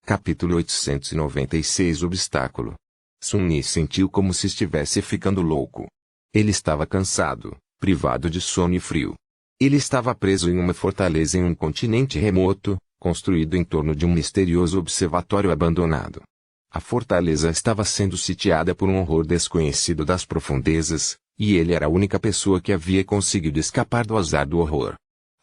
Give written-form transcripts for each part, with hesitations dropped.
Capítulo 896 Obstáculo. Sun-Yi sentiu como se estivesse ficando louco. Ele estava cansado, privado de sono e frio. Ele estava preso em uma fortaleza em um continente remoto, construído em torno de um misterioso observatório abandonado. A fortaleza estava sendo sitiada por um horror desconhecido das profundezas, e ele era a única pessoa que havia conseguido escapar do azar do horror.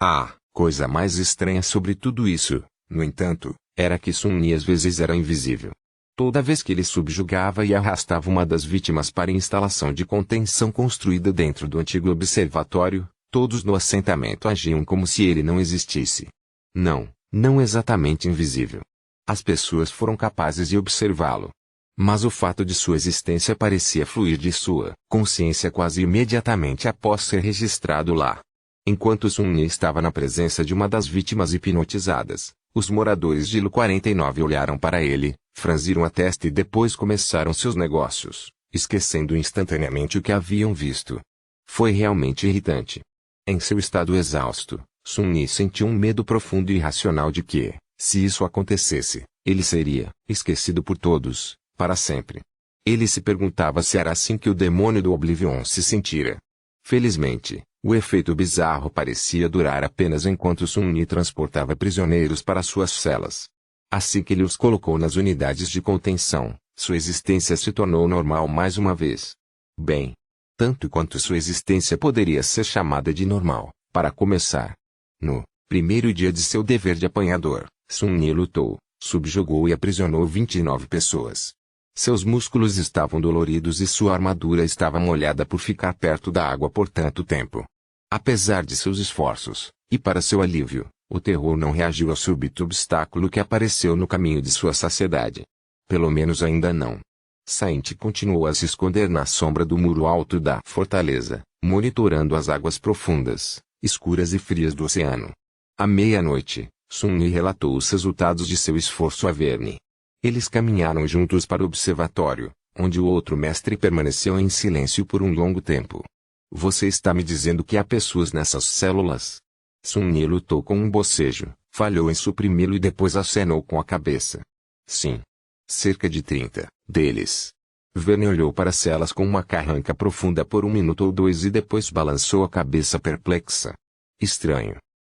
A coisa mais estranha sobre tudo isso, no entanto, era que Sun-Yi às vezes era invisível. Toda vez que ele subjugava e arrastava uma das vítimas para a instalação de contenção construída dentro do antigo observatório, todos no assentamento agiam como se ele não existisse. Não exatamente invisível. As pessoas foram capazes de observá-lo. Mas o fato de sua existência parecia fluir de sua consciência quase imediatamente após ser registrado lá. Enquanto Sun-Yi estava na presença de uma das vítimas hipnotizadas, os moradores de Lu 49 olharam para ele, franziram a testa e depois começaram seus negócios, esquecendo instantaneamente o que haviam visto. Foi realmente irritante. Em seu estado exausto, Sun-Yi sentiu um medo profundo e irracional de que, se isso acontecesse, ele seria esquecido por todos, para sempre. Ele se perguntava se era assim que o demônio do Oblivion se sentira. Felizmente, o efeito bizarro parecia durar apenas enquanto Sun-Yi transportava prisioneiros para suas celas. Assim que ele os colocou nas unidades de contenção, sua existência se tornou normal mais uma vez. Bem, tanto quanto sua existência poderia ser chamada de normal, para começar. No primeiro dia de seu dever de apanhador, Sun-Yi lutou, subjugou e aprisionou 29 pessoas. Seus músculos estavam doloridos e sua armadura estava molhada por ficar perto da água por tanto tempo. Apesar de seus esforços, e para seu alívio, o terror não reagiu ao súbito obstáculo que apareceu no caminho de sua saciedade. Pelo menos ainda não. Saint continuou a se esconder na sombra do muro alto da fortaleza, monitorando as águas profundas, escuras e frias do oceano. À meia-noite, Sun-Yi relatou os resultados de seu esforço a Verne. Eles caminharam juntos para o observatório, onde o outro mestre permaneceu em silêncio por um longo tempo. Você está me dizendo que há pessoas nessas células? Sun-Yi lutou com um bocejo, falhou em suprimi-lo e depois acenou com a cabeça. Sim. Cerca de 30 deles. Verne olhou para as celas com uma carranca profunda por um minuto ou dois e depois balançou a cabeça perplexa. Estranho.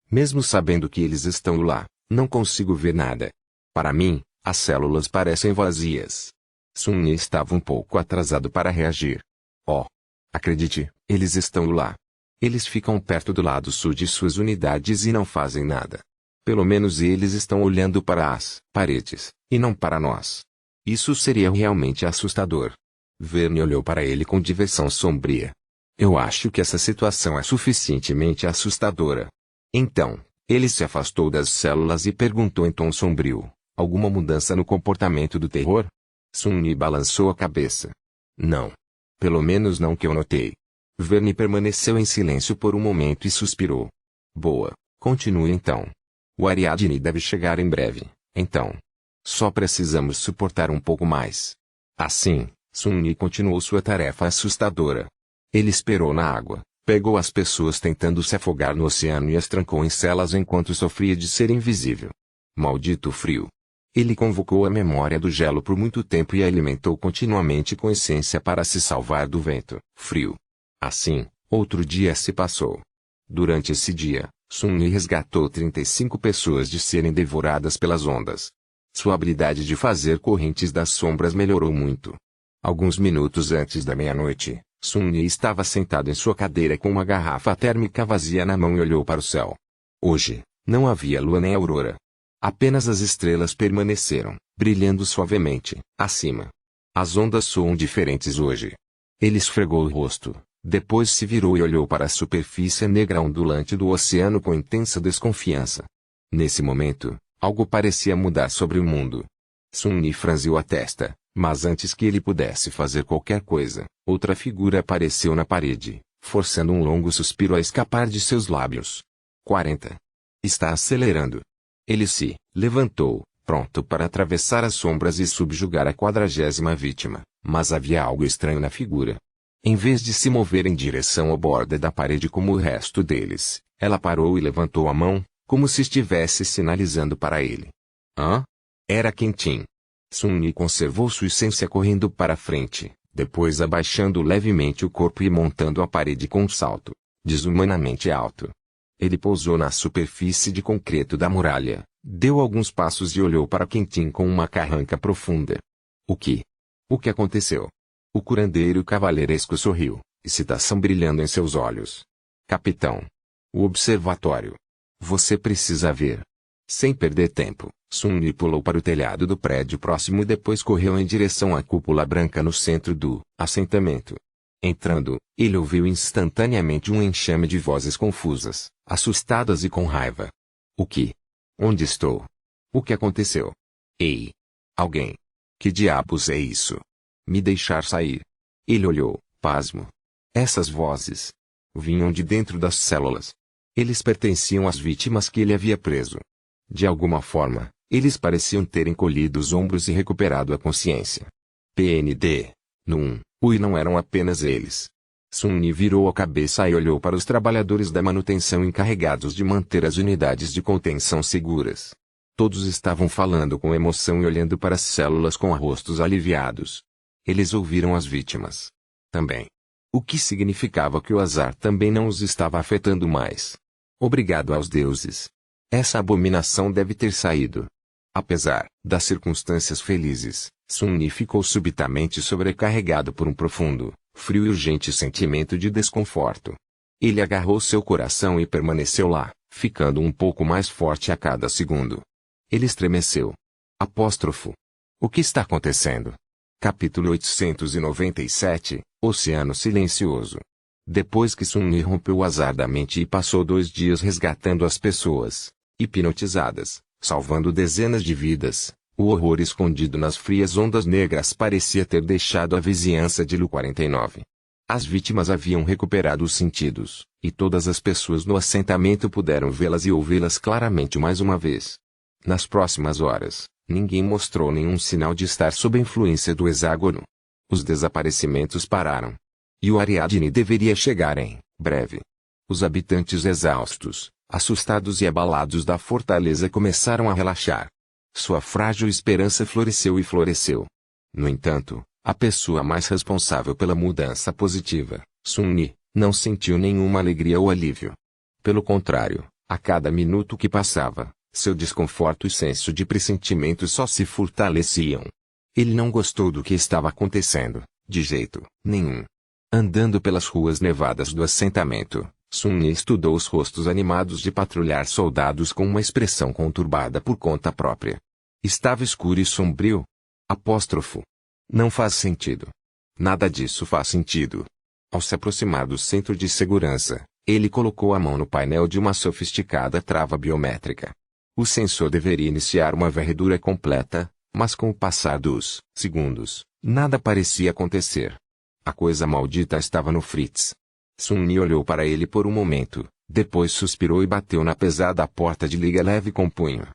Mesmo sabendo que eles estão lá, não consigo ver nada. Para mim, as células parecem vazias. Sun-Yi estava um pouco atrasado para reagir. Oh! Acredite, eles estão lá. Eles ficam perto do lado sul de suas unidades e não fazem nada. Pelo menos eles estão olhando para as paredes, e não para nós. Isso seria realmente assustador. Verne olhou para ele com diversão sombria. Eu acho que essa situação é suficientemente assustadora. Então, ele se afastou das células e perguntou em tom sombrio: alguma mudança no comportamento do terror? Sun-Yi balançou a cabeça. Não. Pelo menos não que eu notei. Verne permaneceu em silêncio por um momento e suspirou. Boa, continue então. O Ariadne deve chegar em breve, então. Só precisamos suportar um pouco mais. Assim, Sun-Yi continuou sua tarefa assustadora. Ele esperou na água, pegou as pessoas tentando se afogar no oceano e as trancou em celas enquanto sofria de ser invisível. Maldito frio. Ele convocou a memória do gelo por muito tempo e a alimentou continuamente com essência para se salvar do vento frio. Assim, outro dia se passou. Durante esse dia, Sun-Yi resgatou 35 pessoas de serem devoradas pelas ondas. Sua habilidade de fazer correntes das sombras melhorou muito. Alguns minutos antes da meia-noite, Sun-Yi estava sentado em sua cadeira com uma garrafa térmica vazia na mão e olhou para o céu. Hoje, não havia lua nem aurora. Apenas as estrelas permaneceram, brilhando suavemente, acima. As ondas soam diferentes hoje. Ele esfregou o rosto, depois se virou e olhou para a superfície negra ondulante do oceano com intensa desconfiança. Nesse momento, algo parecia mudar sobre o mundo. Sun-Yi franziu a testa, mas antes que ele pudesse fazer qualquer coisa, outra figura apareceu na parede, forçando um longo suspiro a escapar de seus lábios. 40. Está acelerando. Ele se levantou, pronto para atravessar as sombras e subjugar a 40ª vítima, mas havia algo estranho na figura. Em vez de se mover em direção à borda da parede como o resto deles, ela parou e levantou a mão, como se estivesse sinalizando para ele. Hã? Era Quentin. Sun-Yi conservou sua essência correndo para frente, depois abaixando levemente o corpo e montando a parede com um salto desumanamente alto. Ele pousou na superfície de concreto da muralha, deu alguns passos e olhou para Quentin com uma carranca profunda. O que aconteceu? O curandeiro cavalheiresco sorriu, excitação brilhando em seus olhos. Capitão. O observatório. Você precisa ver. Sem perder tempo, Sun-Yi pulou para o telhado do prédio próximo e depois correu em direção à cúpula branca no centro do assentamento. Entrando, ele ouviu instantaneamente um enxame de vozes confusas, assustadas e com raiva. O que? Onde estou? O que aconteceu? Ei! Alguém! Que diabos é isso? Me deixar sair. Ele olhou, pasmo. Essas vozes vinham de dentro das células. Eles pertenciam às vítimas que ele havia preso. De alguma forma, eles pareciam ter encolhido os ombros e recuperado a consciência. PND. E não eram apenas eles. Sun-Yi virou a cabeça e olhou para os trabalhadores da manutenção encarregados de manter as unidades de contenção seguras. Todos estavam falando com emoção e olhando para as células com rostos aliviados. Eles ouviram as vítimas também. O que significava que o azar também não os estava afetando mais. Obrigado aos deuses. Essa abominação deve ter saído. Apesar das circunstâncias felizes, Sun-Yi ficou subitamente sobrecarregado por um profundo, frio e urgente sentimento de desconforto. Ele agarrou seu coração e permaneceu lá, ficando um pouco mais forte a cada segundo. Ele estremeceu. Apóstrofo. O que está acontecendo? Capítulo 897, Oceano Silencioso. Depois que Sun-Yi rompeu o azar da mente e passou 2 dias resgatando as pessoas, hipnotizadas, salvando dezenas de vidas, o horror escondido nas frias ondas negras parecia ter deixado a vizinhança de Lu 49. As vítimas haviam recuperado os sentidos, e todas as pessoas no assentamento puderam vê-las e ouvi-las claramente mais uma vez. Nas próximas horas, ninguém mostrou nenhum sinal de estar sob a influência do hexágono. Os desaparecimentos pararam. E o Ariadne deveria chegar em breve. Os habitantes exaustos, assustados e abalados da fortaleza começaram a relaxar. Sua frágil esperança floresceu e floresceu. No entanto, a pessoa mais responsável pela mudança positiva, Sun-Yi, não sentiu nenhuma alegria ou alívio. Pelo contrário, a cada minuto que passava, seu desconforto e senso de pressentimento só se fortaleciam. Ele não gostou do que estava acontecendo, de jeito nenhum. Andando pelas ruas nevadas do assentamento, Sun-Yi estudou os rostos animados de patrulhar soldados com uma expressão conturbada por conta própria. Estava escuro e sombrio. Apóstrofo. Não faz sentido. Nada disso faz sentido. Ao se aproximar do centro de segurança, ele colocou a mão no painel de uma sofisticada trava biométrica. O sensor deveria iniciar uma varredura completa, mas com o passar dos segundos, nada parecia acontecer. A coisa maldita estava no Fritz. Sun-Yi olhou para ele por um momento, depois suspirou e bateu na pesada porta de liga leve com o punho.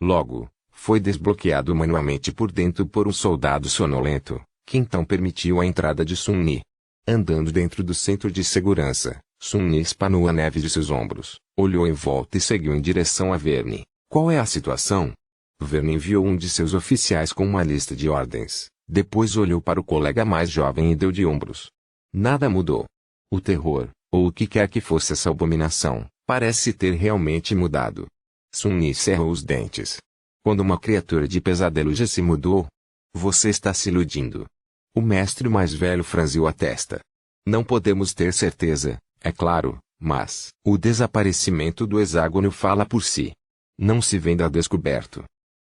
Logo, foi desbloqueado manualmente por dentro por um soldado sonolento, que então permitiu a entrada de Sun-Yi. Andando dentro do centro de segurança, Sun-Yi espanou a neve de seus ombros, olhou em volta e seguiu em direção a Verne. Qual é a situação? Verne enviou um de seus oficiais com uma lista de ordens. Depois olhou para o colega mais jovem e deu de ombros. Nada mudou. O terror, ou o que quer que fosse essa abominação, parece ter realmente mudado. Sun-Yi cerrou os dentes. Quando uma criatura de pesadelo já se mudou? Você está se iludindo. O mestre mais velho franziu a testa. Não podemos ter certeza, é claro, mas o desaparecimento do hexágono fala por si. Não se vende a descoberto.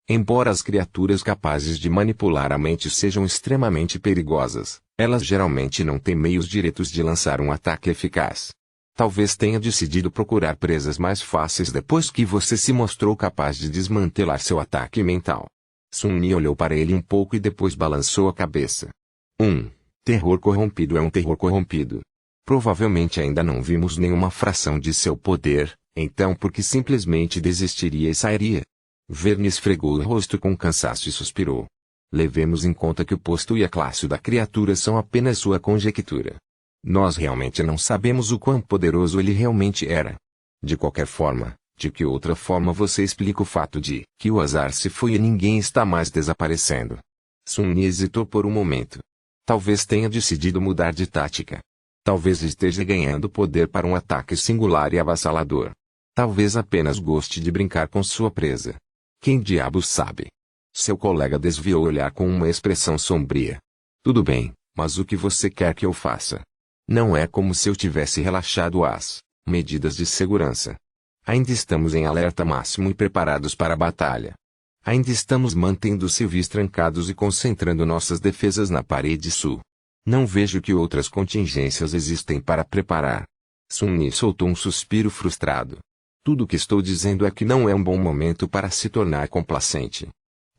Embora as criaturas capazes de manipular a mente sejam extremamente perigosas, elas geralmente não têm meios diretos de lançar um ataque eficaz. Talvez tenha decidido procurar presas mais fáceis depois que você se mostrou capaz de desmantelar seu ataque mental. Sun-Yi olhou para ele um pouco e depois balançou a cabeça. Terror corrompido é um terror corrompido. Provavelmente ainda não vimos nenhuma fração de seu poder, então por que simplesmente desistiria e sairia? Verne esfregou o rosto com cansaço e suspirou. Levemos em conta que o posto e a classe da criatura são apenas sua conjectura. Nós realmente não sabemos o quão poderoso ele realmente era. De qualquer forma, De que outra forma você explica o fato de que o azar se foi e ninguém está mais desaparecendo? Sun-Yi hesitou por um momento. Talvez tenha decidido mudar de tática. Talvez esteja ganhando poder para um ataque singular e avassalador. Talvez apenas goste de brincar com sua presa. Quem diabos sabe? Seu colega desviou o olhar com uma expressão sombria. Tudo bem, mas o que você quer que eu faça? Não é como se eu tivesse relaxado as medidas de segurança. Ainda estamos em alerta máximo e preparados para a batalha. Ainda estamos mantendo os civis trancados e concentrando nossas defesas na parede sul. Não vejo que outras contingências existem para preparar. Sun-Yi soltou um suspiro frustrado. Tudo o que estou dizendo é que não é um bom momento para se tornar complacente.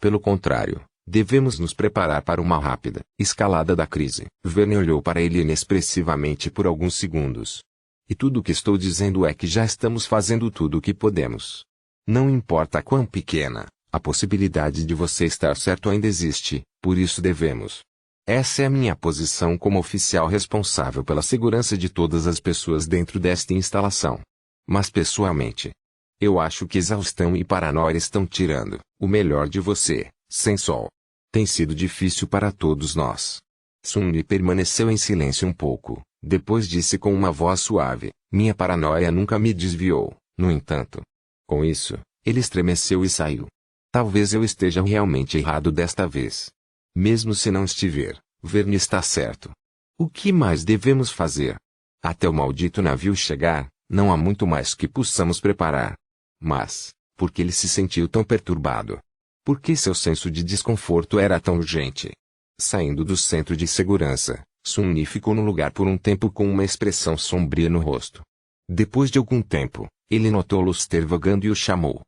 Pelo contrário, devemos nos preparar para uma rápida escalada da crise. Verne olhou para ele inexpressivamente por alguns segundos. E tudo o que estou dizendo é que já estamos fazendo tudo o que podemos. Não importa quão pequena, a possibilidade de você estar certo ainda existe, por isso devemos. Essa é a minha posição como oficial responsável pela segurança de todas as pessoas dentro desta instalação. Mas pessoalmente, eu acho que exaustão e paranoia estão tirando o melhor de você, sem sol. Tem sido difícil para todos nós. Sun-Yi permaneceu em silêncio um pouco, depois disse com uma voz suave, minha paranoia nunca me desviou, no entanto. Com isso, ele estremeceu e saiu. Talvez eu esteja realmente errado desta vez. Mesmo se não estiver, Verne está certo. O que mais devemos fazer? Até o maldito navio chegar, não há muito mais que possamos preparar. Mas, por que ele se sentiu tão perturbado? Por que seu senso de desconforto era tão urgente? Saindo do centro de segurança, Sun-Yi ficou no lugar por um tempo com uma expressão sombria no rosto. Depois de algum tempo, ele notou Luster vagando e o chamou.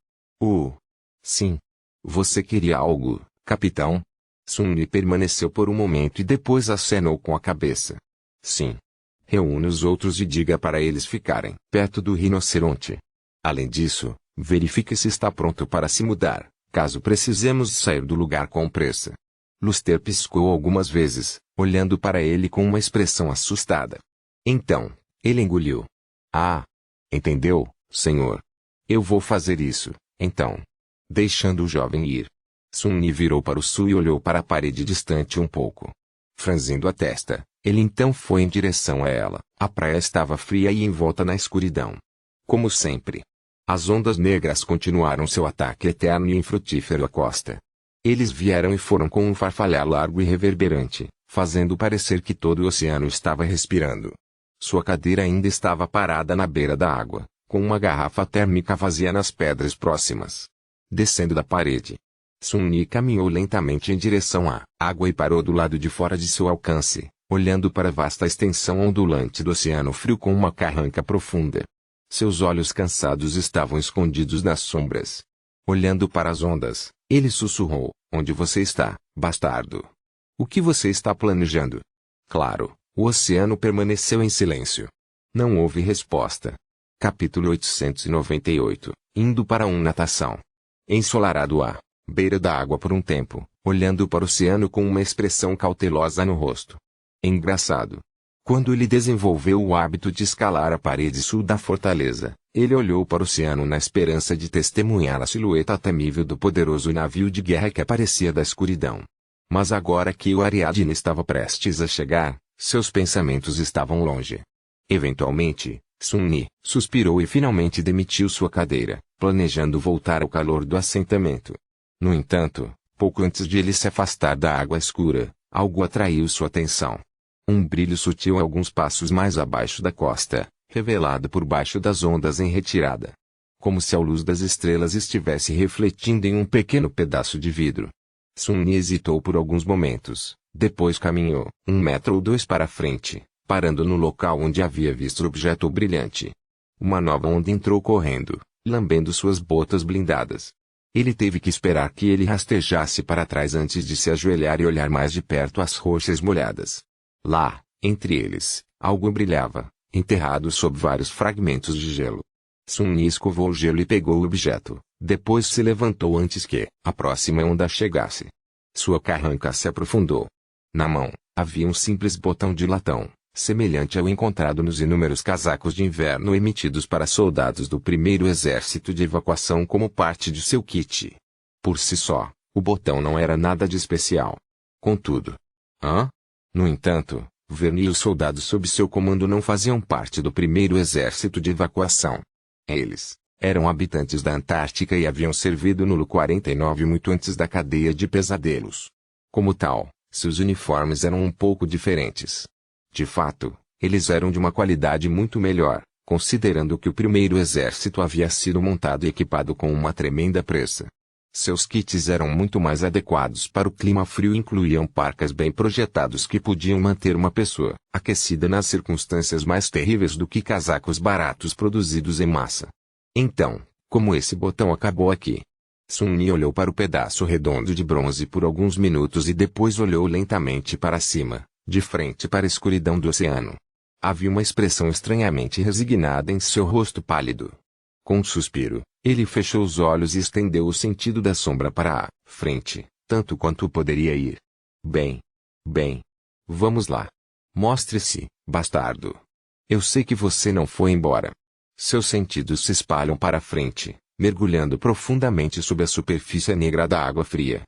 Sim. Você queria algo, capitão? Sun-Yi permaneceu por um momento e depois acenou com a cabeça. Sim. Reúne os outros e diga para eles ficarem perto do rinoceronte. Além disso, verifique se está pronto para se mudar, caso precisemos sair do lugar com pressa. Luster piscou algumas vezes, olhando para ele com uma expressão assustada. Então, ele engoliu. Entendeu, senhor? Eu vou fazer isso, então. Deixando o jovem ir. Sun-Yi virou para o sul e olhou para a parede distante um pouco. Franzindo a testa, ele então foi em direção a ela. A praia estava fria e envolta na escuridão. Como sempre. As ondas negras continuaram seu ataque eterno e infrutífero à costa. Eles vieram e foram com um farfalhar largo e reverberante, fazendo parecer que todo o oceano estava respirando. Sua cadeira ainda estava parada na beira da água, com uma garrafa térmica vazia nas pedras próximas. Descendo da parede, Sun-Yi caminhou lentamente em direção à água e parou do lado de fora de seu alcance, olhando para a vasta extensão ondulante do oceano frio com uma carranca profunda. Seus olhos cansados estavam escondidos nas sombras. Olhando para as ondas, ele sussurrou, onde você está, bastardo? O que você está planejando? Claro, o oceano permaneceu em silêncio. Não houve resposta. Capítulo 898, indo para natação. Ensolarado à beira da água por um tempo, olhando para o oceano com uma expressão cautelosa no rosto. Engraçado. Quando ele desenvolveu o hábito de escalar a parede sul da fortaleza, ele olhou para o oceano na esperança de testemunhar a silhueta temível do poderoso navio de guerra que aparecia da escuridão. Mas agora que o Ariadne estava prestes a chegar, seus pensamentos estavam longe. Eventualmente, Sun-Yi suspirou e finalmente demitiu sua cadeira, planejando voltar ao calor do assentamento. No entanto, pouco antes de ele se afastar da água escura, algo atraiu sua atenção. Um brilho sutil alguns passos mais abaixo da costa, revelado por baixo das ondas em retirada. Como se a luz das estrelas estivesse refletindo em um pequeno pedaço de vidro. Sun-Yi hesitou por alguns momentos, depois caminhou 1 ou 2 metros para frente, parando no local onde havia visto o objeto brilhante. Uma nova onda entrou correndo, lambendo suas botas blindadas. Ele teve que esperar que ele rastejasse para trás antes de se ajoelhar e olhar mais de perto as rochas molhadas. Lá, entre eles, algo brilhava, enterrado sob vários fragmentos de gelo. Sun-Yi escovou o gelo e pegou o objeto, depois se levantou antes que a próxima onda chegasse. Sua carranca se aprofundou. Na mão, havia um simples botão de latão, semelhante ao encontrado nos inúmeros casacos de inverno emitidos para soldados do primeiro exército de evacuação como parte de seu kit. Por si só, o botão não era nada de especial. Contudo, no entanto, Verne e os soldados sob seu comando não faziam parte do primeiro exército de evacuação. Eles eram habitantes da Antártica e haviam servido no Lu-49 muito antes da cadeia de pesadelos. Como tal, seus uniformes eram um pouco diferentes. De fato, eles eram de uma qualidade muito melhor, considerando que o primeiro exército havia sido montado e equipado com uma tremenda pressa. Seus kits eram muito mais adequados para o clima frio e incluíam parcas bem projetados que podiam manter uma pessoa aquecida nas circunstâncias mais terríveis do que casacos baratos produzidos em massa. Então, como esse botão acabou aqui? Sun-Yi olhou para o pedaço redondo de bronze por alguns minutos e depois olhou lentamente para cima, de frente para a escuridão do oceano. Havia uma expressão estranhamente resignada em seu rosto pálido. Com um suspiro, ele fechou os olhos e estendeu o sentido da sombra para a frente, tanto quanto poderia ir. Bem. Vamos lá. Mostre-se, bastardo. Eu sei que você não foi embora. Seus sentidos se espalham para a frente, mergulhando profundamente sob a superfície negra da água fria.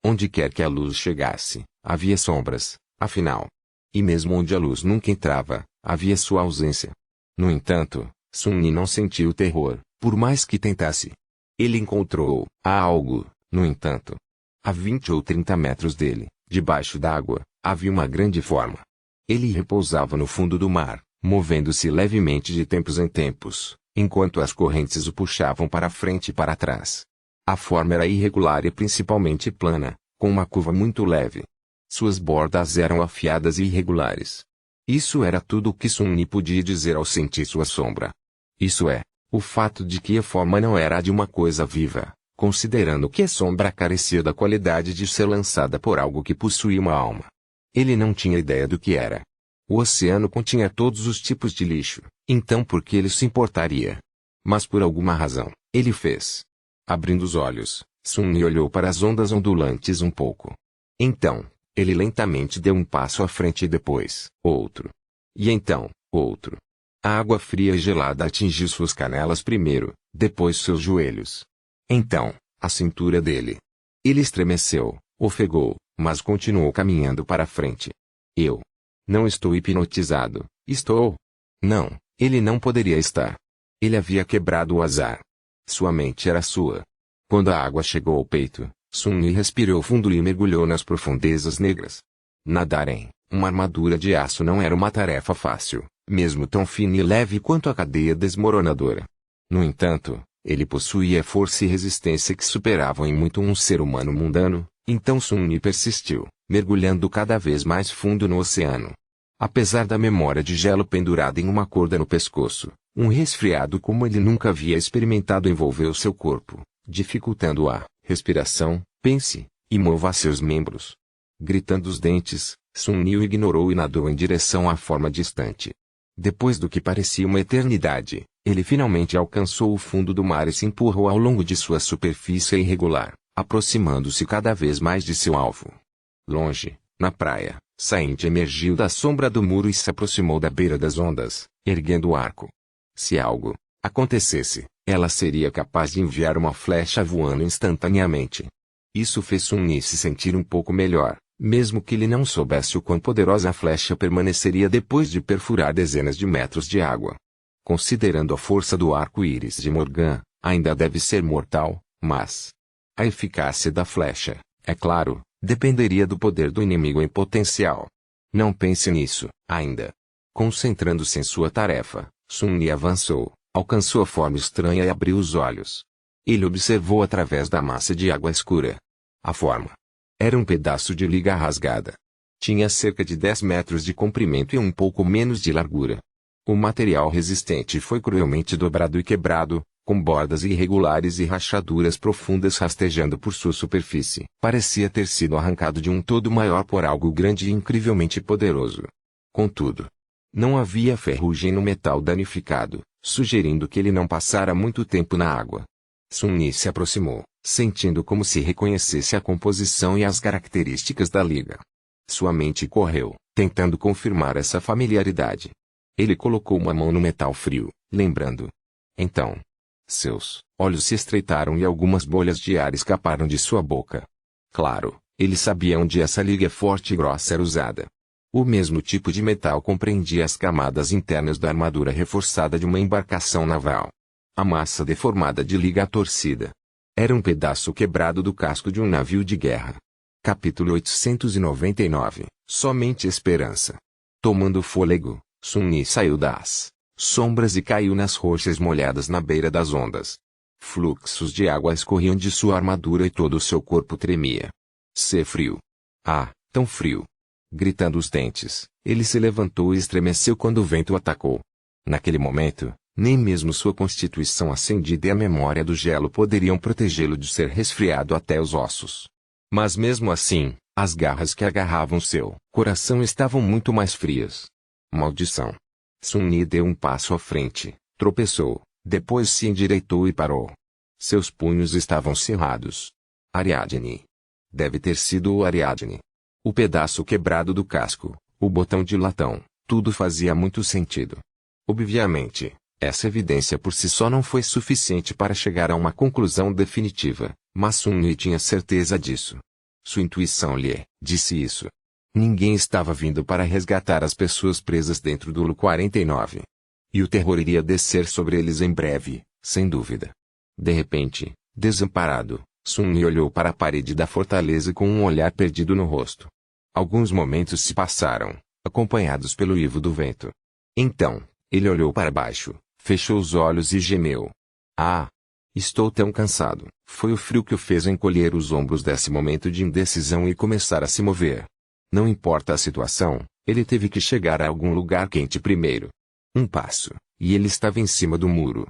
Onde quer que a luz chegasse, havia sombras, afinal. E mesmo onde a luz nunca entrava, havia sua ausência. No entanto, Sun-Yi não sentiu terror, por mais que tentasse. Ele encontrou algo, no entanto. A 20 ou 30 metros dele, debaixo d'água, havia uma grande forma. Ele repousava no fundo do mar, movendo-se levemente de tempos em tempos, enquanto as correntes o puxavam para frente e para trás. A forma era irregular e principalmente plana, com uma curva muito leve. Suas bordas eram afiadas e irregulares. Isso era tudo o que Sun-Yi podia dizer ao sentir sua sombra. Isso é, o fato de que a forma não era a de uma coisa viva, considerando que a sombra carecia da qualidade de ser lançada por algo que possuía uma alma. Ele não tinha ideia do que era. O oceano continha todos os tipos de lixo, então por que ele se importaria? Mas por alguma razão, ele fez. Abrindo os olhos, Sun-Yi olhou para as ondas ondulantes um pouco. Então, ele lentamente deu um passo à frente e depois, outro. E então, outro. A água fria e gelada atingiu suas canelas primeiro, depois seus joelhos. Então, a cintura dele. Ele estremeceu, ofegou, mas continuou caminhando para frente. Eu não estou hipnotizado, estou? Não, ele não poderia estar. Ele havia quebrado o azar. Sua mente era sua. Quando a água chegou ao peito, Sun-Yi respirou fundo e mergulhou nas profundezas negras. Nadar em uma armadura de aço não era uma tarefa fácil, mesmo tão fina e leve quanto a cadeia desmoronadora. No entanto, ele possuía força e resistência que superavam em muito um ser humano mundano, então Sun-Yi persistiu, mergulhando cada vez mais fundo no oceano. Apesar da memória de gelo pendurada em uma corda no pescoço, um resfriado como ele nunca havia experimentado envolveu seu corpo, dificultando a respiração, pense, e mova seus membros. Gritando os dentes, Sun-Yi o ignorou e nadou em direção à forma distante. Depois do que parecia uma eternidade, ele finalmente alcançou o fundo do mar e se empurrou ao longo de sua superfície irregular, aproximando-se cada vez mais de seu alvo. Longe, na praia, Saint emergiu da sombra do muro e se aproximou da beira das ondas, erguendo o arco. Se algo acontecesse, ela seria capaz de enviar uma flecha voando instantaneamente. Isso fez Sun-Yi se sentir um pouco melhor, mesmo que ele não soubesse o quão poderosa a flecha permaneceria depois de perfurar dezenas de metros de água. Considerando a força do arco-íris de Morgan, ainda deve ser mortal, mas a eficácia da flecha, é claro, dependeria do poder do inimigo em potencial. Não pense nisso, ainda. Concentrando-se em sua tarefa, Sun-Yi avançou, alcançou a forma estranha e abriu os olhos. Ele observou através da massa de água escura. A forma era um pedaço de liga rasgada. Tinha cerca de 10 metros de comprimento e um pouco menos de largura. O material resistente foi cruelmente dobrado e quebrado, com bordas irregulares e rachaduras profundas rastejando por sua superfície. Parecia ter sido arrancado de um todo maior por algo grande e incrivelmente poderoso. Contudo, não havia ferrugem no metal danificado, sugerindo que ele não passara muito tempo na água. Sun-Yi se aproximou, sentindo como se reconhecesse a composição e as características da liga. Sua mente correu, tentando confirmar essa familiaridade. Ele colocou uma mão no metal frio, lembrando. Então, seus olhos se estreitaram e algumas bolhas de ar escaparam de sua boca. Claro, ele sabia onde essa liga forte e grossa era usada. O mesmo tipo de metal compreendia as camadas internas da armadura reforçada de uma embarcação naval. A massa deformada de liga torcida. Era um pedaço quebrado do casco de um navio de guerra. Capítulo 899. Somente esperança. Tomando fôlego, Sun-Yi saiu das sombras e caiu nas rochas molhadas na beira das ondas. Fluxos de água escorriam de sua armadura e todo o seu corpo tremia. Ser frio. Ah, tão frio. Gritando os dentes, ele se levantou e estremeceu quando o vento o atacou. Naquele momento, nem mesmo sua constituição acendida e a memória do gelo poderiam protegê-lo de ser resfriado até os ossos. Mas mesmo assim, as garras que agarravam seu coração estavam muito mais frias. Maldição! Sun-Yi deu um passo à frente, tropeçou, depois se endireitou e parou. Seus punhos estavam cerrados. Ariadne. Deve ter sido o Ariadne. O pedaço quebrado do casco, o botão de latão, tudo fazia muito sentido. Obviamente, essa evidência por si só não foi suficiente para chegar a uma conclusão definitiva, mas Sun-Yi tinha certeza disso. Sua intuição lhe disse isso. Ninguém estava vindo para resgatar as pessoas presas dentro do Lu-49. E o terror iria descer sobre eles em breve, sem dúvida. De repente, desamparado, Sun-Yi olhou para a parede da fortaleza com um olhar perdido no rosto. Alguns momentos se passaram, acompanhados pelo uivo do vento. Então, ele olhou para baixo, fechou os olhos e gemeu. Ah! Estou tão cansado. Foi o frio que o fez encolher os ombros desse momento de indecisão e começar a se mover. Não importa a situação, ele teve que chegar a algum lugar quente primeiro. Um passo, e ele estava em cima do muro.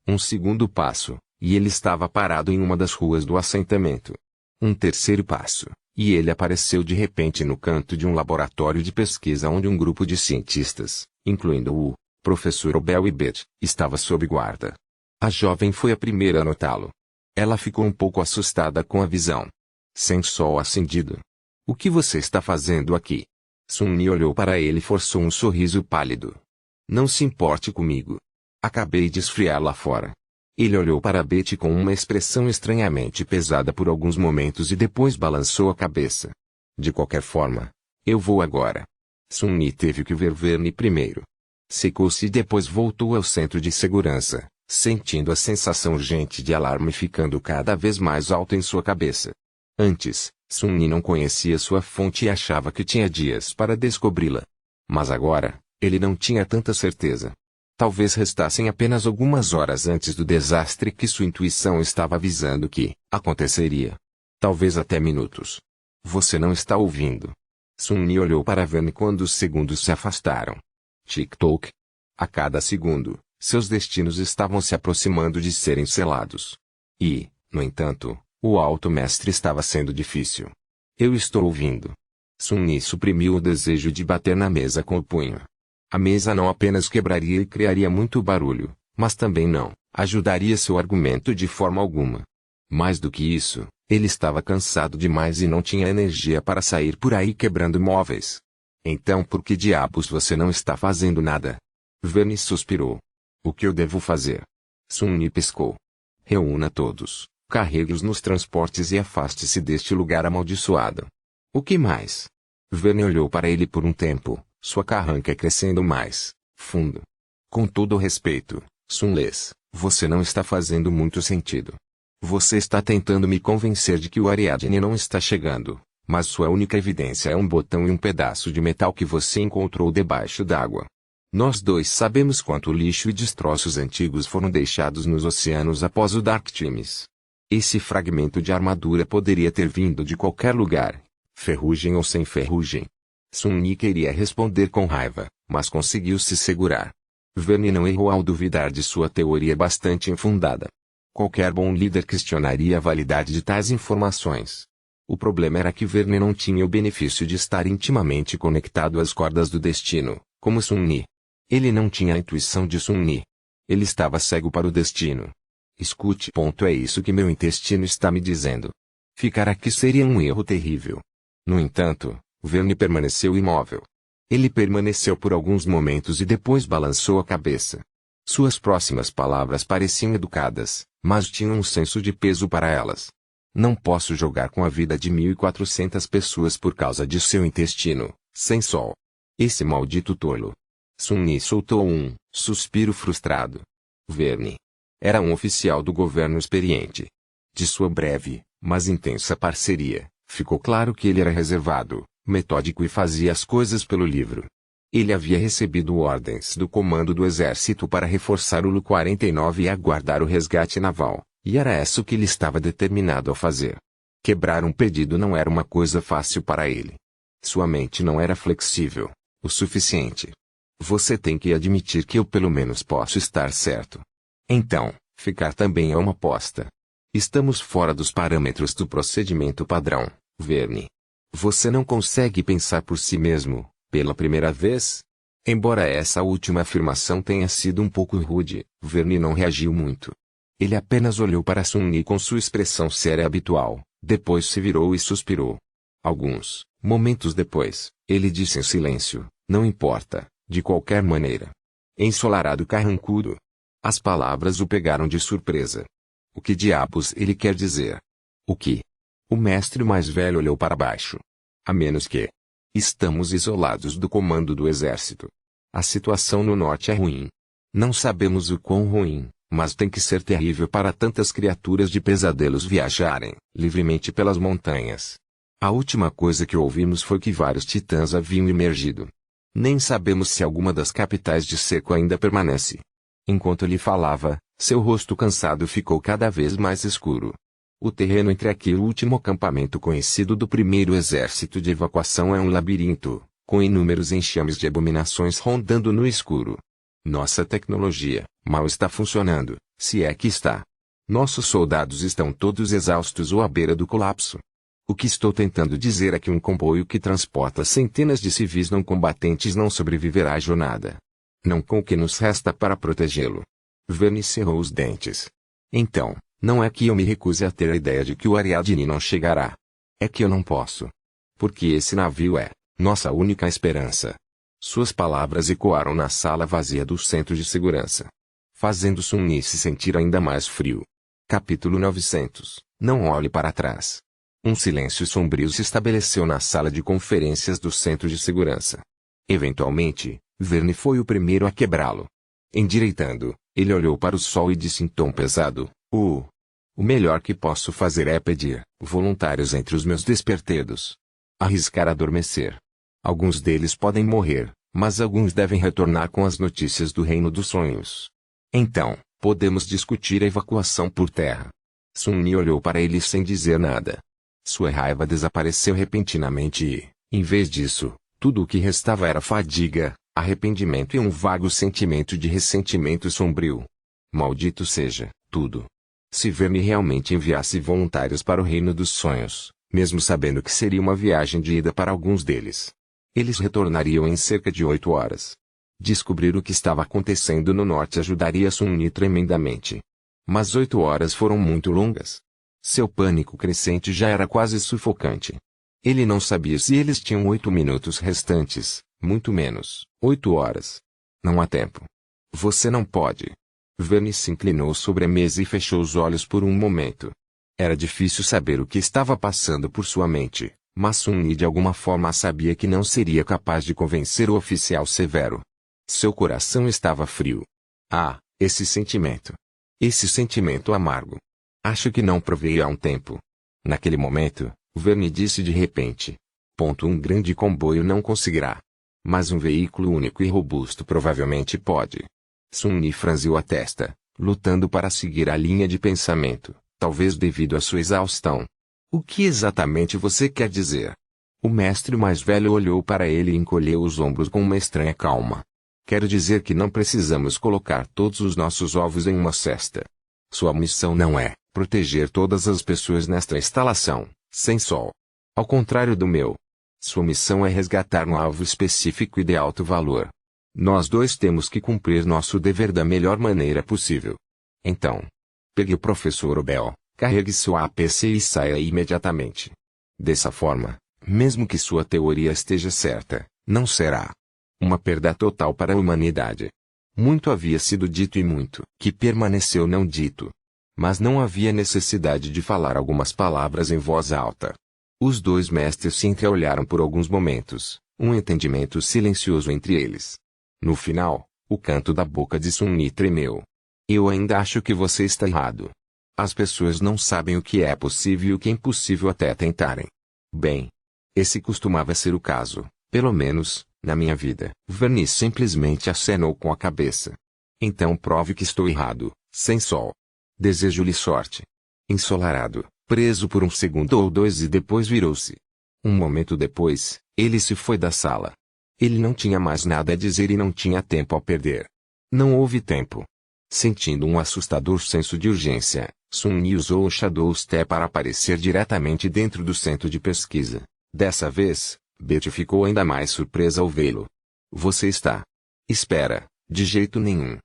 Um segundo passo, e ele estava parado em uma das ruas do assentamento. Um terceiro passo, e ele apareceu de repente no canto de um laboratório de pesquisa onde um grupo de cientistas, incluindo o professor Obel e Beth, estava sob guarda. A jovem foi a primeira a notá-lo. Ela ficou um pouco assustada com a visão. Sem sol acendido. O que você está fazendo aqui? Sun-Yi olhou para ele e forçou um sorriso pálido. Não se importe comigo. Acabei de esfriar lá fora. Ele olhou para Betty com uma expressão estranhamente pesada por alguns momentos e depois balançou a cabeça. De qualquer forma, eu vou agora. Sun-Yi teve que ver Verne primeiro. Secou-se e depois voltou ao centro de segurança, sentindo a sensação urgente de alarme ficando cada vez mais alta em sua cabeça. Antes, Sun-Yi não conhecia sua fonte e achava que tinha dias para descobri-la. Mas agora, ele não tinha tanta certeza. Talvez restassem apenas algumas horas antes do desastre que sua intuição estava avisando que aconteceria. Talvez até minutos. Você não está ouvindo. Sun-Yi olhou para Verne quando os segundos se afastaram. Tic-toc. A cada segundo, seus destinos estavam se aproximando de serem selados. E, no entanto, o alto mestre estava sendo difícil. Eu estou ouvindo. Sun-Yi suprimiu o desejo de bater na mesa com o punho. A mesa não apenas quebraria e criaria muito barulho, mas também não ajudaria seu argumento de forma alguma. Mais do que isso, ele estava cansado demais e não tinha energia para sair por aí quebrando móveis. Então por que diabos você não está fazendo nada? Verne suspirou. O que eu devo fazer? Sun-Yi piscou. Reúna todos, carregue-os nos transportes e afaste-se deste lugar amaldiçoado. O que mais? Verne olhou para ele por um tempo, sua carranca crescendo mais fundo. Com todo o respeito, Sun-Les, você não está fazendo muito sentido. Você está tentando me convencer de que o Ariadne não está chegando, mas sua única evidência é um botão e um pedaço de metal que você encontrou debaixo d'água. Nós dois sabemos quanto lixo e destroços antigos foram deixados nos oceanos após o Dark Times. Esse fragmento de armadura poderia ter vindo de qualquer lugar, ferrugem ou sem ferrugem. Sun-Yi queria responder com raiva, mas conseguiu se segurar. Verne não errou ao duvidar de sua teoria bastante infundada. Qualquer bom líder questionaria a validade de tais informações. O problema era que Verne não tinha o benefício de estar intimamente conectado às cordas do destino, como Sun-Yi. Ele não tinha a intuição de Sun-Yi. Ele estava cego para o destino. Escute. É isso que meu intestino está me dizendo. Ficar aqui seria um erro terrível. No entanto, Verne permaneceu imóvel. Ele permaneceu por alguns momentos e depois balançou a cabeça. Suas próximas palavras pareciam educadas, mas tinham um senso de peso para elas. Não posso jogar com a vida de 1.400 pessoas por causa de seu intestino, sem sol. Esse maldito tolo. Sun-Yi soltou um suspiro frustrado. Verne era um oficial do governo experiente. De sua breve, mas intensa parceria, ficou claro que ele era reservado, metódico e fazia as coisas pelo livro. Ele havia recebido ordens do comando do exército para reforçar o Lu-49 e aguardar o resgate naval, e era isso que ele estava determinado a fazer. Quebrar um pedido não era uma coisa fácil para ele. Sua mente não era flexível o suficiente. Você tem que admitir que eu pelo menos posso estar certo. Então, ficar também é uma aposta. Estamos fora dos parâmetros do procedimento padrão, Verne. Você não consegue pensar por si mesmo, pela primeira vez? Embora essa última afirmação tenha sido um pouco rude, Verne não reagiu muito. Ele apenas olhou para Sun-Yi com sua expressão séria habitual, depois se virou e suspirou. Alguns momentos depois, ele disse em silêncio, não importa, de qualquer maneira. Ensolarado carrancudo. As palavras o pegaram de surpresa. O que diabos ele quer dizer? O que? O mestre mais velho olhou para baixo. A menos que estamos isolados do comando do exército. A situação no norte é ruim. Não sabemos o quão ruim, mas tem que ser terrível para tantas criaturas de pesadelos viajarem livremente pelas montanhas. A última coisa que ouvimos foi que vários titãs haviam emergido. Nem sabemos se alguma das capitais de Seco ainda permanece. Enquanto ele falava, seu rosto cansado ficou cada vez mais escuro. O terreno entre aqui e o último acampamento conhecido do primeiro exército de evacuação é um labirinto, com inúmeros enxames de abominações rondando no escuro. Nossa tecnologia mal está funcionando, se é que está. Nossos soldados estão todos exaustos ou à beira do colapso. O que estou tentando dizer é que um comboio que transporta centenas de civis não combatentes não sobreviverá à jornada. Não com o que nos resta para protegê-lo. Verne cerrou os dentes. Então, não é que eu me recuse a ter a ideia de que o Ariadne não chegará. É que eu não posso. Porque esse navio é nossa única esperança. Suas palavras ecoaram na sala vazia do centro de segurança, fazendo Sun-Yi se sentir ainda mais frio. Capítulo 900. Não olhe para trás. Um silêncio sombrio se estabeleceu na sala de conferências do centro de segurança. Eventualmente, Verne foi o primeiro a quebrá-lo. Endireitando, ele olhou para o sol e disse em tom pesado, o melhor que posso fazer é pedir voluntários entre os meus despertedos. Arriscar adormecer. Alguns deles podem morrer, mas alguns devem retornar com as notícias do reino dos sonhos. Então, podemos discutir a evacuação por terra. Sun-Yi olhou para ele sem dizer nada. Sua raiva desapareceu repentinamente e, em vez disso, tudo o que restava era fadiga, arrependimento e um vago sentimento de ressentimento sombrio. Maldito seja, tudo. Se Verne realmente enviasse voluntários para o reino dos sonhos, mesmo sabendo que seria uma viagem de ida para alguns deles, eles retornariam em cerca de 8 horas. Descobrir o que estava acontecendo no norte ajudaria Sun-Yi tremendamente. Mas 8 horas foram muito longas. Seu pânico crescente já era quase sufocante. Ele não sabia se eles tinham 8 minutos restantes, muito menos 8 horas. Não há tempo. Você não pode. Verne se inclinou sobre a mesa e fechou os olhos por um momento. Era difícil saber o que estava passando por sua mente, mas Sun-Yi de alguma forma sabia que não seria capaz de convencer o oficial severo. Seu coração estava frio. Ah, esse sentimento. Esse sentimento amargo. Acho que não provei há um tempo. Naquele momento, Verne disse de repente. Um grande comboio não conseguirá. Mas um veículo único e robusto provavelmente pode. Sun-Yi franziu a testa, lutando para seguir a linha de pensamento, talvez devido à sua exaustão. O que exatamente você quer dizer? O mestre mais velho olhou para ele e encolheu os ombros com uma estranha calma. Quero dizer que não precisamos colocar todos os nossos ovos em uma cesta. Sua missão não é proteger todas as pessoas nesta instalação, sem sol. Ao contrário do meu. Sua missão é resgatar um alvo específico e de alto valor. Nós dois temos que cumprir nosso dever da melhor maneira possível. Então, pegue o professor Obel, carregue seu APC e saia imediatamente. Dessa forma, mesmo que sua teoria esteja certa, não será Uma perda total para a humanidade. Muito havia sido dito e muito que permaneceu não dito. Mas não havia necessidade de falar algumas palavras em voz alta. Os dois mestres se entreolharam por alguns momentos, um entendimento silencioso entre eles. No final, o canto da boca de Sun-Yi tremeu. Eu ainda acho que você está errado. As pessoas não sabem o que é possível e o que é impossível até tentarem. Bem, esse costumava ser o caso, pelo menos, na minha vida. Verniz simplesmente acenou com a cabeça. Então prove que estou errado, sem sol. Desejo-lhe sorte. Ensolarado, preso por um segundo ou dois e depois virou-se. Um momento depois, ele se foi da sala. Ele não tinha mais nada a dizer e não tinha tempo a perder. Não houve tempo. Sentindo um assustador senso de urgência, Sun-Yi usou o Shadow Step para aparecer diretamente dentro do centro de pesquisa. Dessa vez, Betty ficou ainda mais surpresa ao vê-lo. Você está... Espera, de jeito nenhum.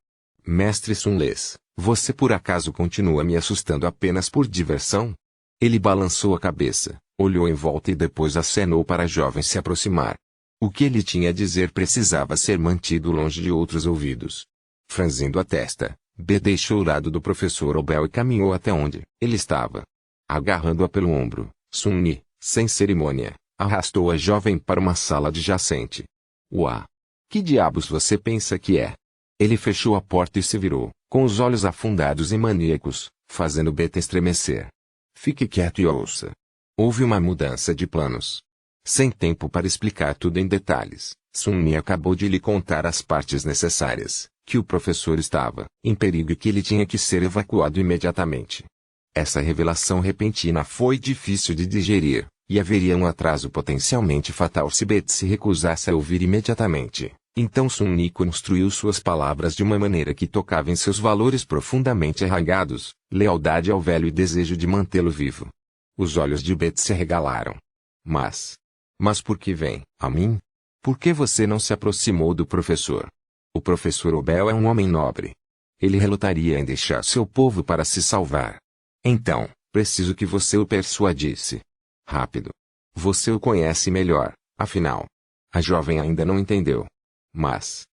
Mestre Sunles, você por acaso continua me assustando apenas por diversão? Ele balançou a cabeça, olhou em volta e depois acenou para a jovem se aproximar. O que ele tinha a dizer precisava ser mantido longe de outros ouvidos. Franzindo a testa, B deixou o lado do professor Obel e caminhou até onde ele estava. Agarrando-a pelo ombro, Sun-Yi, sem cerimônia, arrastou a jovem para uma sala adjacente. Uá! Que diabos você pensa que é? Ele fechou a porta e se virou, com os olhos afundados e maníacos, fazendo Beta estremecer. Fique quieto e ouça. Houve uma mudança de planos. Sem tempo para explicar tudo em detalhes, Sun-Yi acabou de lhe contar as partes necessárias, que o professor estava em perigo e que ele tinha que ser evacuado imediatamente. Essa revelação repentina foi difícil de digerir, e haveria um atraso potencialmente fatal se Beta se recusasse a ouvir imediatamente. Então Sun-Yi construiu suas palavras de uma maneira que tocava em seus valores profundamente arraigados, lealdade ao velho e desejo de mantê-lo vivo. Os olhos de Beta se arregalaram. Mas por que vem a mim? Por que você não se aproximou do professor? O professor Obel é um homem nobre. Ele relutaria em deixar seu povo para se salvar. Então, preciso que você o persuadisse. Rápido. Você o conhece melhor, afinal. A jovem ainda não entendeu. Mas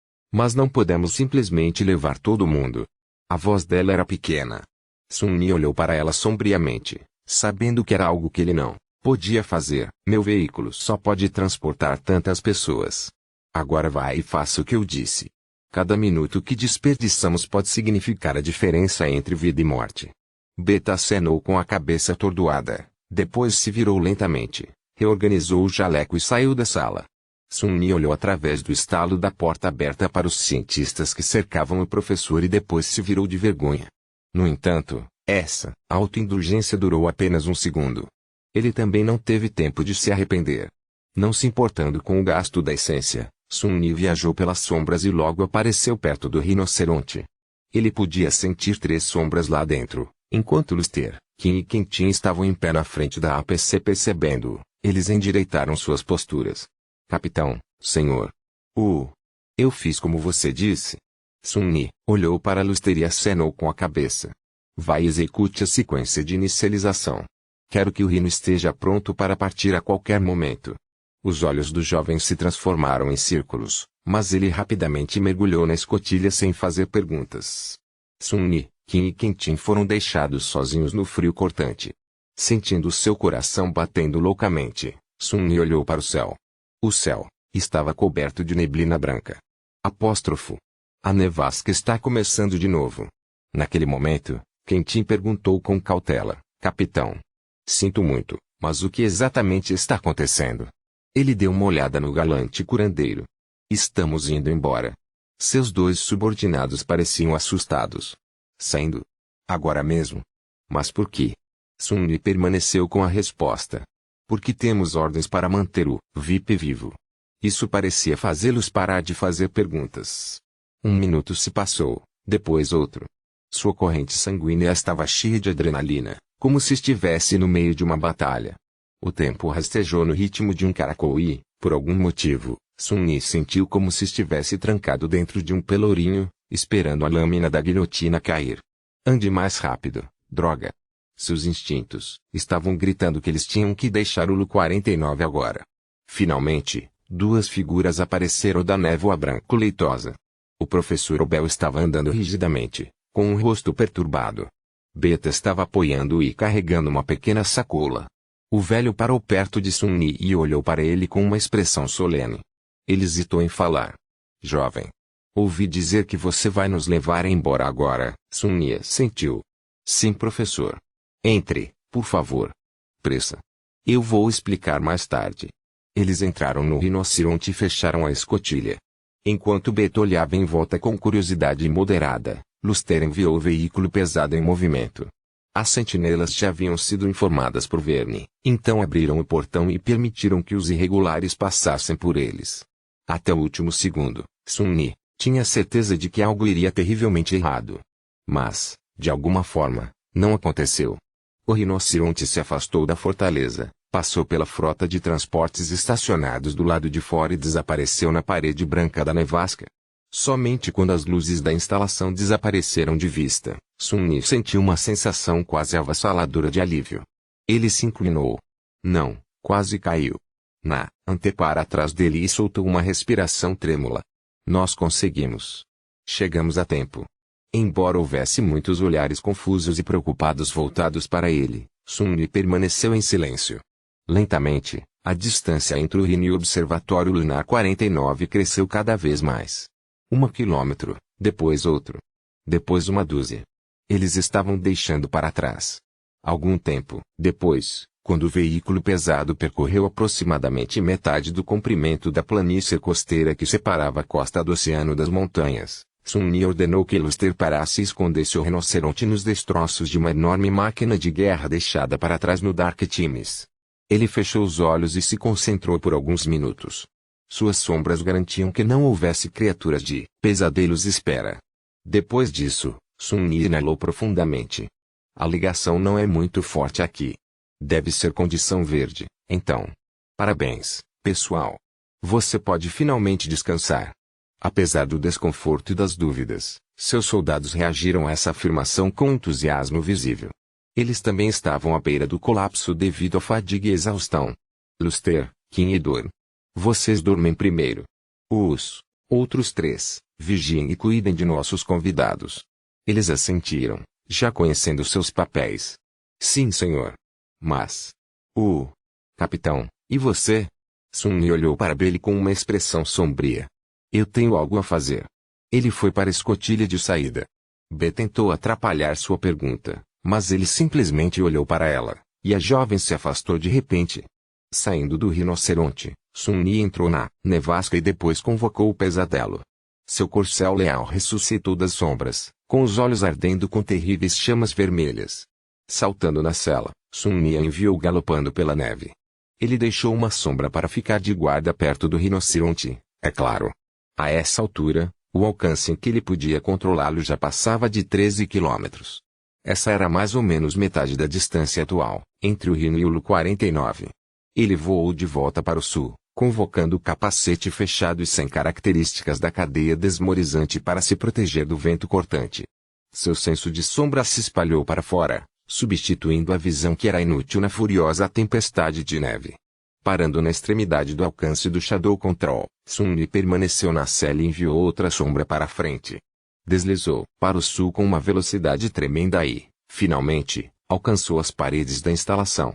não podemos simplesmente levar todo mundo. A voz dela era pequena. Sun-Yi olhou para ela sombriamente, sabendo que era algo que ele não podia fazer. Meu veículo só pode transportar tantas pessoas. Agora vai e faça o que eu disse. Cada minuto que desperdiçamos pode significar a diferença entre vida e morte. Beta acenou com a cabeça atordoada, depois se virou lentamente, reorganizou o jaleco e saiu da sala. Sun-Yi olhou através do estalo da porta aberta para os cientistas que cercavam o professor e depois se virou de vergonha. No entanto, essa autoindulgência durou apenas um segundo. Ele também não teve tempo de se arrepender. Não se importando com o gasto da essência, Sun-Yi viajou pelas sombras e logo apareceu perto do rinoceronte. Ele podia sentir 3 sombras lá dentro, enquanto Luster, Kim e Quentin estavam em pé na frente da APC percebendo-o. Eles endireitaram suas posturas. Capitão, senhor. Eu fiz como você disse. Sun-Yi olhou para Luster e acenou com a cabeça. Vai e execute a sequência de inicialização. Quero que o Rino esteja pronto para partir a qualquer momento. Os olhos do jovem se transformaram em círculos, mas ele rapidamente mergulhou na escotilha sem fazer perguntas. Sun-Yi, Kim e Quentin foram deixados sozinhos no frio cortante. Sentindo seu coração batendo loucamente, Sun-Yi olhou para o céu. O céu estava coberto de neblina branca. Apóstrofo. A nevasca está começando de novo. Naquele momento, Quentin perguntou com cautela, capitão. Sinto muito, mas o que exatamente está acontecendo? Ele deu uma olhada no galante curandeiro. Estamos indo embora. Seus 2 subordinados pareciam assustados. Saindo? Agora mesmo? Mas por quê? Sun-Yi permaneceu com a resposta. Porque temos ordens para manter o VIP vivo. Isso parecia fazê-los parar de fazer perguntas. Um minuto se passou, depois outro. Sua corrente sanguínea estava cheia de adrenalina, como se estivesse no meio de uma batalha. O tempo rastejou no ritmo de um caracol e, por algum motivo, Sun-Yi sentiu como se estivesse trancado dentro de um pelourinho, esperando a lâmina da guilhotina cair. Ande mais rápido, droga. Seus instintos estavam gritando que eles tinham que deixar o Lu-49 agora. Finalmente, duas figuras apareceram da névoa branco-leitosa. O professor Obel estava andando rigidamente, com o rosto perturbado. Beta estava apoiando e carregando uma pequena sacola. O velho parou perto de Sun-Yi e olhou para ele com uma expressão solene. Ele hesitou em falar. Jovem. Ouvi dizer que você vai nos levar embora agora. Sun-Yi assentiu. Sim, professor. Entre, por favor. Pressa. Eu vou explicar mais tarde. Eles entraram no rinoceronte e fecharam a escotilha. Enquanto Beta olhava em volta com curiosidade moderada, Luster enviou o veículo pesado em movimento. As sentinelas já haviam sido informadas por Verne, então abriram o portão e permitiram que os irregulares passassem por eles. Até o último segundo, Sun-Yi tinha certeza de que algo iria terrivelmente errado. Mas, de alguma forma, não aconteceu. O rinoceronte se afastou da fortaleza, passou pela frota de transportes estacionados do lado de fora e desapareceu na parede branca da nevasca. Somente quando as luzes da instalação desapareceram de vista, Sun-Yi sentiu uma sensação quase avassaladora de alívio. Ele se inclinou. Não, quase caiu. Na antepara atrás dele e soltou uma respiração trêmula. Nós conseguimos. Chegamos a tempo. Embora houvesse muitos olhares confusos e preocupados voltados para ele, Sun-Yi permaneceu em silêncio. Lentamente, a distância entre o Rin e o Observatório Lunar 49 cresceu cada vez mais. 1 quilômetro, depois outro. Depois uma dúzia. Eles estavam deixando para trás. Algum tempo depois, quando o veículo pesado percorreu aproximadamente metade do comprimento da planície costeira que separava a costa do Oceano das Montanhas, Sun-Yi ordenou que Luster parasse e escondesse o rinoceronte nos destroços de uma enorme máquina de guerra deixada para trás no Dark Times. Ele fechou os olhos e se concentrou por alguns minutos. Suas sombras garantiam que não houvesse criaturas de pesadelos espera. Depois disso, Sun-Yi inalou profundamente. A ligação não é muito forte aqui. Deve ser condição verde, então. Parabéns, pessoal. Você pode finalmente descansar. Apesar do desconforto e das dúvidas, seus soldados reagiram a essa afirmação com entusiasmo visível. Eles também estavam à beira do colapso devido à fadiga e exaustão. Luster, Kim e Dor. Vocês dormem primeiro. Os outros 3, vigiem e cuidem de nossos convidados. Eles assentiram, já conhecendo seus papéis. Sim, senhor. Mas... capitão, e você? Sun-Yi olhou para Bailey com uma expressão sombria. Eu tenho algo a fazer. Ele foi para a escotilha de saída. B tentou atrapalhar sua pergunta, mas ele simplesmente olhou para ela, e a jovem se afastou de repente. Saindo do rinoceronte, Sun-Yi entrou na nevasca e depois convocou o pesadelo. Seu corcel leal ressuscitou das sombras, com os olhos ardendo com terríveis chamas vermelhas. Saltando na cela, Sun-Yi enviou galopando pela neve. Ele deixou uma sombra para ficar de guarda perto do rinoceronte, é claro. A essa altura, o alcance em que ele podia controlá-lo já passava de 13 quilômetros. Essa era mais ou menos metade da distância atual, entre o Rino e o Lu 49. Ele voou de volta para o sul, convocando o capacete fechado e sem características da cadeia desmorizante para se proteger do vento cortante. Seu senso de sombra se espalhou para fora, substituindo a visão que era inútil na furiosa tempestade de neve. Parando na extremidade do alcance do Shadow Control, Sun-Yi permaneceu na cela e enviou outra sombra para a frente. Deslizou para o sul com uma velocidade tremenda e, finalmente, alcançou as paredes da instalação.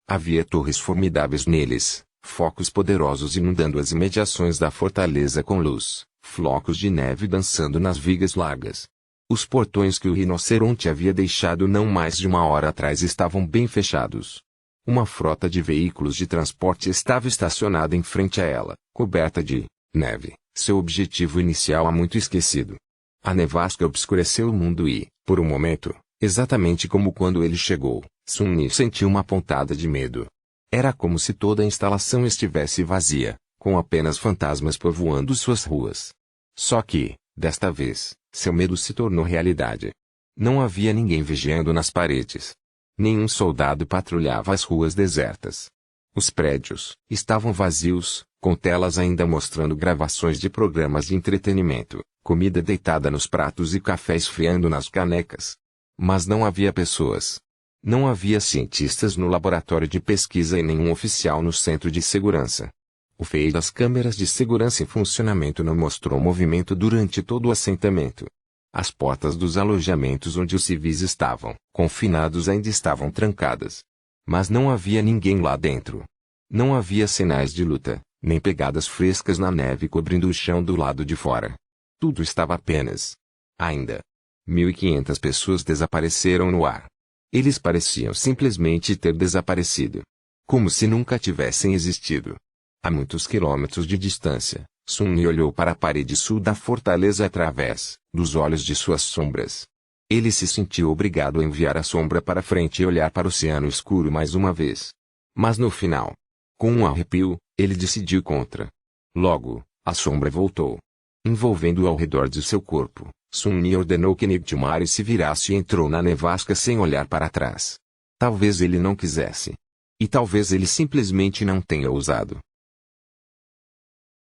Havia torres formidáveis neles, focos poderosos inundando as imediações da fortaleza com luz, flocos de neve dançando nas vigas largas. Os portões que o rinoceronte havia deixado não mais de 1 hora atrás estavam bem fechados. Uma frota de veículos de transporte estava estacionada em frente a ela, coberta de neve, seu objetivo inicial há muito esquecido. A nevasca obscureceu o mundo e, por um momento, exatamente como quando ele chegou, Sun-Yi sentiu uma pontada de medo. Era como se toda a instalação estivesse vazia, com apenas fantasmas povoando suas ruas. Só que, desta vez, seu medo se tornou realidade. Não havia ninguém vigiando nas paredes. Nenhum soldado patrulhava as ruas desertas. Os prédios estavam vazios, com telas ainda mostrando gravações de programas de entretenimento, comida deitada nos pratos e café esfriando nas canecas. Mas não havia pessoas. Não havia cientistas no laboratório de pesquisa e nenhum oficial no centro de segurança. O feio das câmeras de segurança em funcionamento não mostrou movimento durante todo o assentamento. As portas dos alojamentos onde os civis estavam confinados ainda estavam trancadas. Mas não havia ninguém lá dentro. Não havia sinais de luta, nem pegadas frescas na neve cobrindo o chão do lado de fora. Tudo estava apenas. Ainda. 1.500 pessoas desapareceram no ar. Eles pareciam simplesmente ter desaparecido. Como se nunca tivessem existido. A muitos quilômetros de distância, Sun Yi olhou para a parede sul da fortaleza através dos olhos de suas sombras. Ele se sentiu obrigado a enviar a sombra para frente e olhar para o oceano escuro mais uma vez. Mas no final, com um arrepio, ele decidiu contra. Logo, a sombra voltou. Envolvendo-o ao redor de seu corpo, Sun Yi ordenou que Nightmare se virasse e entrou na nevasca sem olhar para trás. Talvez ele não quisesse. E talvez ele simplesmente não tenha ousado.